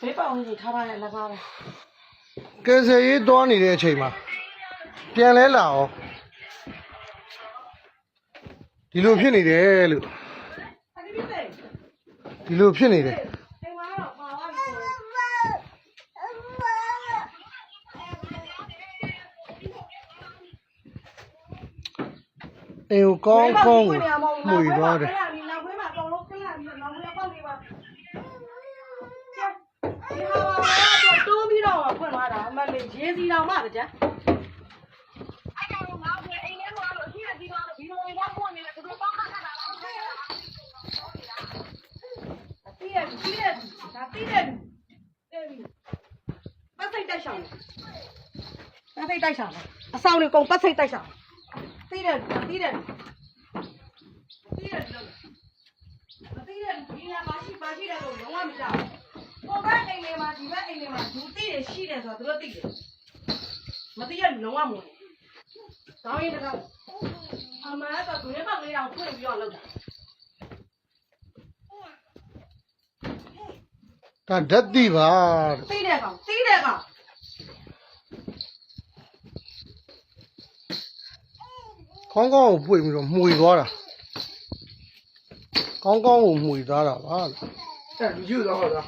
ဘေးပေါင်းကြီးထားထားတဲ့လက်ကားပဲ ကဲဆယ်ရေးတွားနေတဲ့အချိန်မှာပြန်လဲလာအောင်ဒီလိုဖြစ်နေတယ်လို့ဒီလိုဖြစ်နေတယ်အေးကောင်းကောင်းမှုရသွားတယ်နောက်ခွေးမှာအကုန်လုံးခက်လာပြီးနောက်ခွေးပေါက်နေပါတိုးပြီးတော့ဖွင့်သွားတာအမလေးရေစီတော်မှကြအဲ့ကောင်ငါ့ကိုအိမ်ထဲမှာလို့ရှိရစီတော့ဒီလိုဝင်တော့ဖွင့်နေတယ်သူတို့ပေါက်ခတ်တာလားတီးရဒါတီးတယ်ပတ်စိတ်တိုက်ဆောင်ပတ်စိတ်တိုက်ဆောင်အဆောင်တွေကုန်ပတ်စိတ်တိုက်ဆောင်တီးတယ်ဒီလိုမသိတဲ့ဒီနေရာမှာရှိတယ်လို့လုံးဝမကြောက်ဘူး။ကိုယ်ကအိမ်ထဲမှာဒီဘက်အိမ်ထဲမှာဒူသိတယ်ရှိတယ်ဆိုတော့သူတို့သိတယ်။မသိရလုံးဝမဝင်။တောင်းရင်တကောက်အမှန်ကတော့ဒူရဲ့ပေါက်လေးတောင်ဖွင့်ပြီးတော့လောက်တာ။ဒါဓာတ်တိပါသိတဲ့ကောင်ကောင်းကောင်းကိုပွေပြီးတော့မှုသွားတာကောင်းကောင်းကိုမှုသွားတာပါအဲ့လူကြီးသွားပါလား